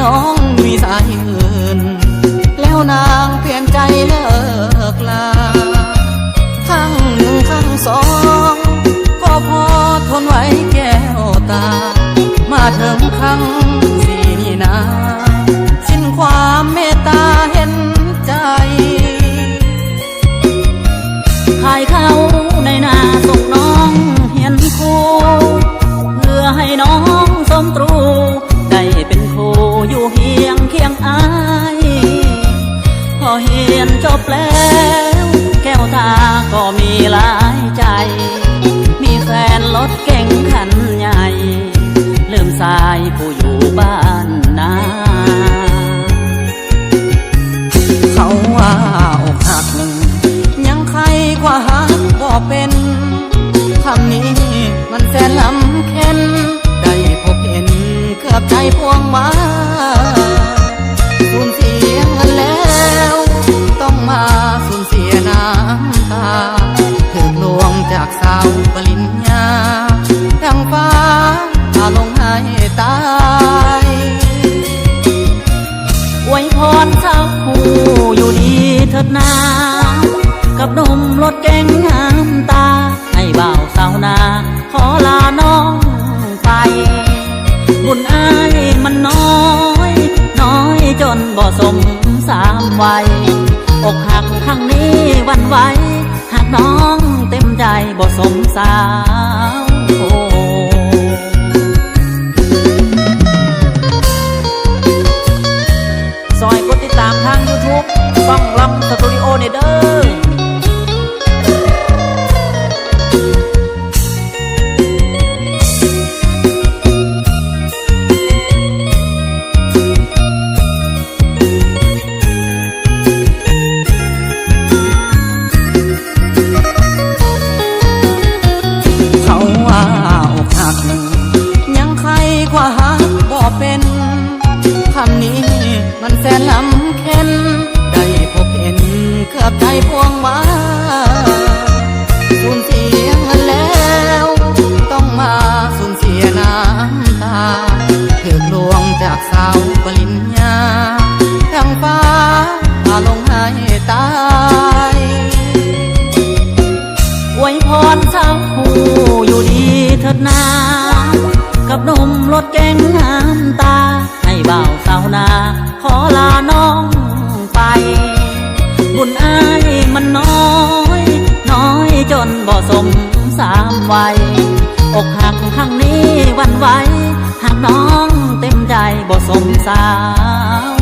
น้องมีสายอื่นแล้วนางเปลี่ยนใจเลิกลาครั้งหนึ่งครั้งสองก็พอทนไว้แก้วตามาถึงครั้งสี่นี่นาสิ้นความเมตตาเห็นใจขายเขาในนาส่งน้องเฮียนครูเพื่อให้น้องสมตรูได้เป็นครูอยู่เฮียงเคียงอายพอเฮียนจบแล้วแก้วตาก็มีหลายใจมีแฟนรถเก๋งคันใหญ่ลืมสายผู้อยู่บ้านนาเขาว่าอกหักยังใครกว่าหักบ่เป็นคำนี้มันแสนลำเค็นได้พบเห็นเกือบใจพวงมาสูญเสียเงินแล้วต้องมาสูญเสียน้ำตาถูกลวงจากสาวปริญญาดังฟ้าพาลงให้ตายอวยพรสาวคู่อยู่ดีเถิดนากับหนุ่มรถเก๋งงามตาให้บ่าวสาวนาขอลาน้องไปบุญอ้ายมันน้อยน้อยจนบ่สมสามวัยอกหักครั้งนี้วันไหวหากน้องเต็มใจบ่สมสาวซอยกดติดตามทาง YouTube ฟ้องลำสตูดิโอเนเด้อเขาว่าอกหักยังใครกว่าหักบ่เป็นคำนี้มันแสนลำเค็นได้พบเห็นเกือบใจพวงมาสูญเสียเงินแล้วต้องมาสูญเสียน้ำตาถูกลวงจากสาวปริญญาดังฟ้าพาลงให้ตายอวยพรสาวคู่อยู่ดีเถิดนากับหนุ่มรถเก๋งงามตาให้บ่าวสาวนาขอลาน้องไปบุญอ้ายมันน้อยน้อยจนบ่สมสามวัยอกหักครั้งนี้วันไหวหากน้องเต็มใจบ่สมสาว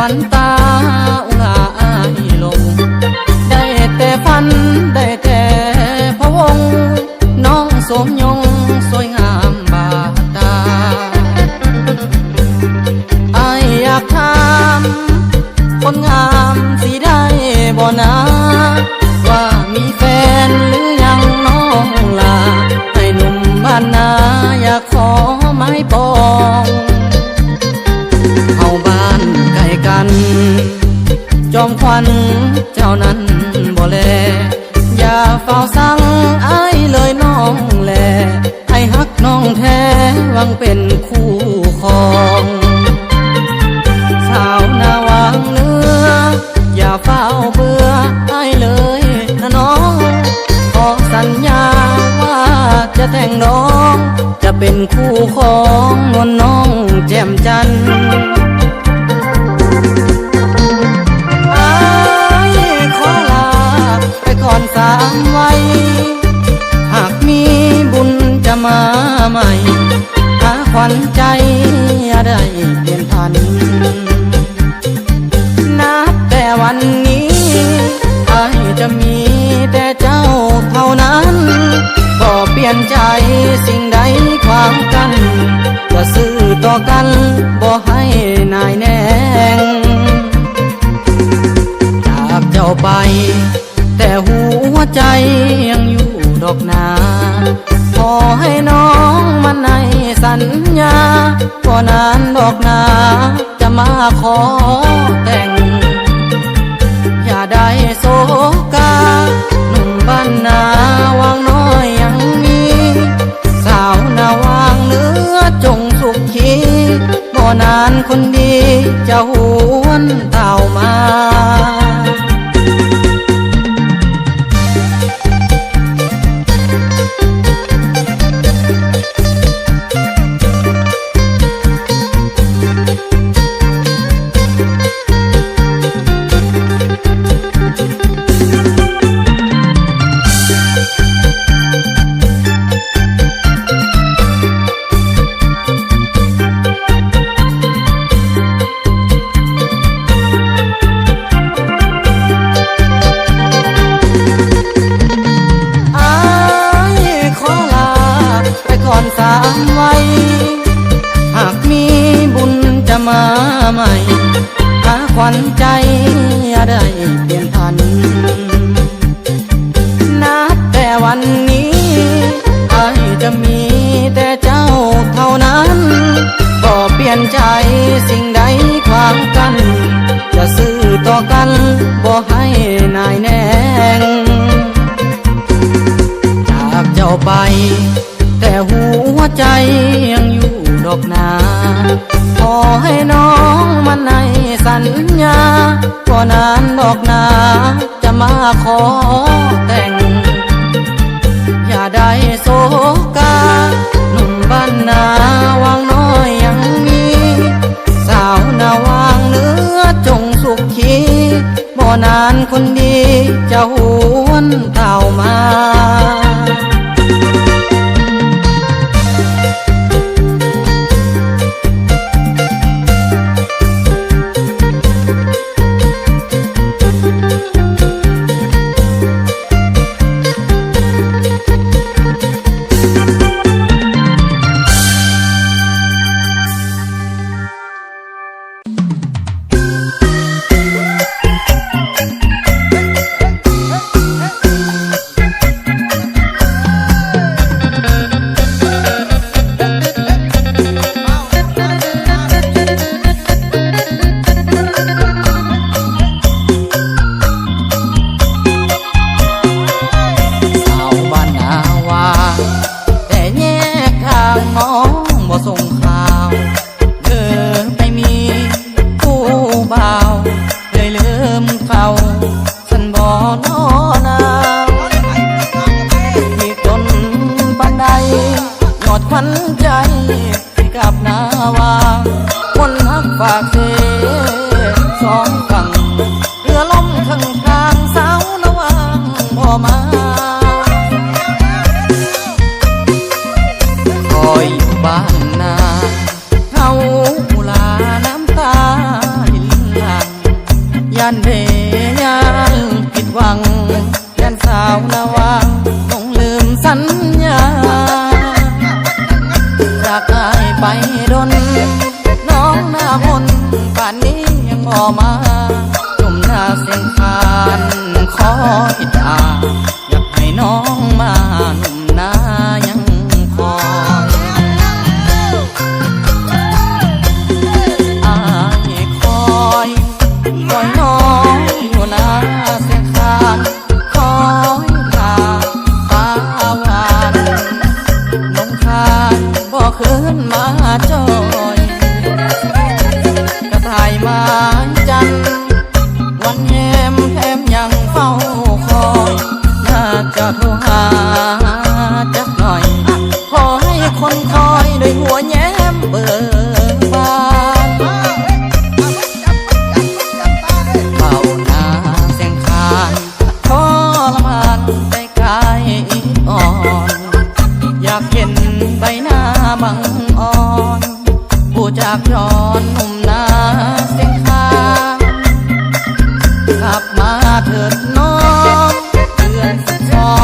วันตาอุลาอายลงได้แต่ฝันได้แต่พะวงน้องสมยงสวยงามบาดตาอายอยากถามคนงามสิได้บ่นาว่ามีแฟนหรือยังน้องลาให้หนุ่มบ้านนาอยากขอไม้ปองเอาบ้านใกล้กันจอมควันเจ้านั้นบ่แลอย่าเฝ้าสั่งอ้ายเลยน้องแลให้ฮักน้องแท้หวังเป็นคู่ครองสาวนาวางเนื้ออย่าเฝ้าเบื่ออ้ายเลยนะน้องขอสัญญาว่าจะ จะแต่งน้องจะเป็นคู่ของนวลน้องแจ่มจันทร์อ้ายขอลาไปก่อน3 วัยหากมีบุญจะมาใหม่หาขวัญใจอย่าได้เปลี่ยนพันนับแต่วันนี้อ้ายจะมีแต่เจ้าเท่านั้นก็เปลี่ยนใจสิ่งใดขวางกันก็ซื่อต่อกันบ่ให้นายแนงจากเจ้าไปแต่หัวใจยังอยู่ดอกนาขอให้น้องมันในสัญญาก็นานดอกนาจะมาขอแต่งอย่าได้โศกาหนุ่มบ้านนาวางน้อยยังมีสาวนาวางเนื้อจงสุขีบ่นานคนดีจะหวนเต่ามา3 วัยหากมีบุญจะมาใหม่หาขวัญใจอย่าได้เปลี่ยนพันนับแต่วันนี้อ้ายจะมีแต่เจ้าเท่านั้นก็เปลี่ยนใจสิ่งใดขวางกันจะซื่อต่อกันบ่ให้นายแนงจากเจ้าไปแต่หัวใจยังอยู่ดอกนาขอให้น้องมันในสัญญาก็นานดอกนาจะมาขอแต่งอย่าได้โศกาหนุ่มบ้านนาวางน้อยยังมีสาวนาวางเนื้อจงสุขีบ่นานคนดีจะหวนเต่ามาส่งข่าวเธอไปมีผู้บ่าวเลยลืมเขาฉันบ่นอนาวมีคนบันไดหมดขวัญใจที่กับนาวาคนฮักฝากเสสองฝั่งเรือล่มข้างทางสาวนาวางบ่มาคอยอยู่บ้านนาเฮาลาน้ำตาลินหลังยันเดยันผิดหวังยันสาวนาวางต้องลืมสัญญาจากอายไปดนน้องหน้ามนป่านนี้ยังบ่มาหนุ่มหน้าเส้นขานขออิจฉาอยากให้น้องมาหนุ่มหน้ายังคอยน้องอยู่หน้าเส้นขานคอยพาฟ้าวานน้องคานบ่คืนมาจอยกระต่ายมาจันวันแยมแถมยังเฝ้าคอยน่าจะโทรหาจักหน่อย ใบหน้าบังอ่อนผู้จากจรหนุ่มนาเสียงคางขับมาเถิดน้องเดือน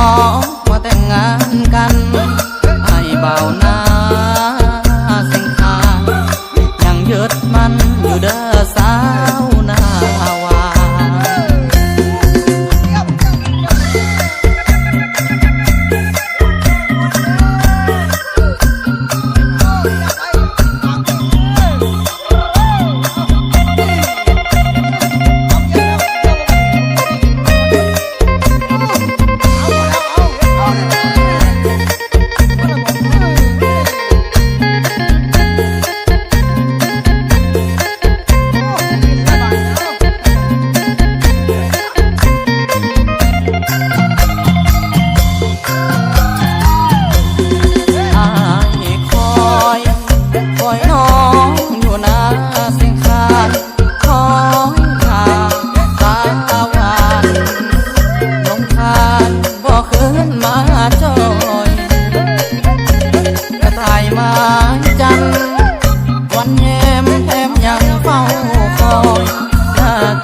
12มาแต่งงานกันให้เบาหน้าเสียงคางยังยึดมันอยู่เด้อสาวหน้าวา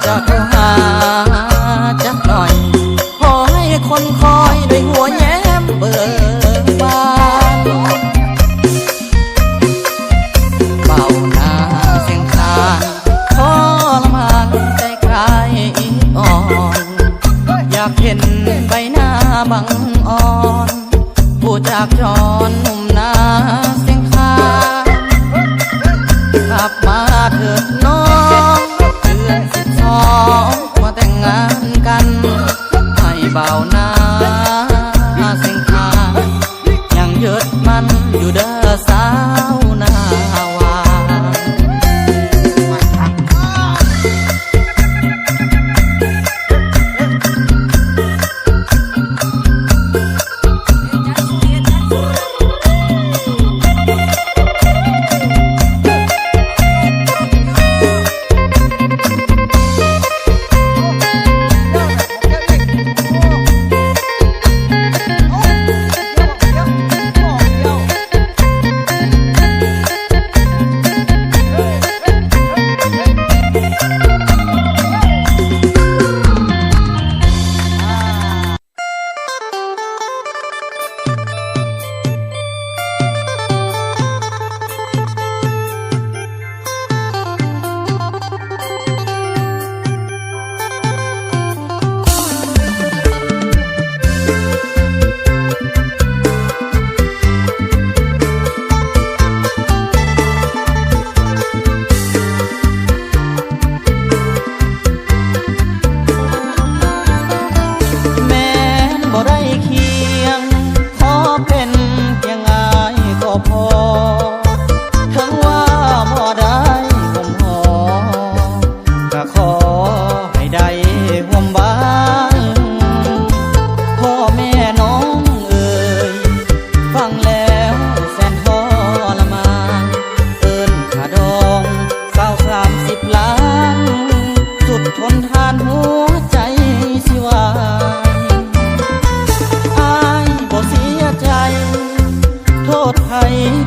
จะโทรหาจักหน่อยขอให้คนคอยด้วยหัวแย้มเบิกบานเบาหน้าเสียงคานทรมานใจคลายอ่อนอยากเห็นใบหน้าบังอ่อนผู้จากจรหนุ่มนาเสียงคานขับมาเถิดน้องมาแต่งงานกันให้เบาหน้าเสียงคานยังยึดมันอยู่เด้อสาวหน้าวา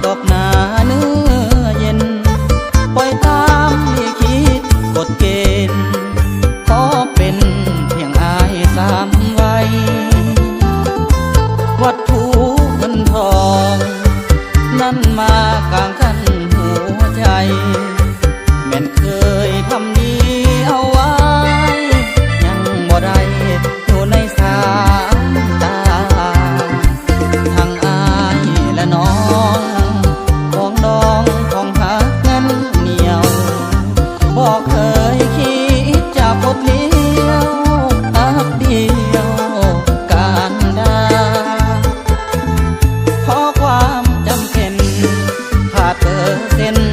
ดอกนาเนื้อเย็นปล่อยตามลิขิตกฎเกณฑ์ขอเป็นเพียงอายสามวัยวัตถุเงินทองนั้นมากลางกันหัวใจแม่นเคยทำดีเอาไว้ยังบ่ได้อยู่ในสายตาทั้งอายและน้องของดองของหักเงินเหนียวบ่เคยคิดจะพบเลี้ยวอักเดียวการดาขอความจำเป็นขาดเปอร์เซ็นต์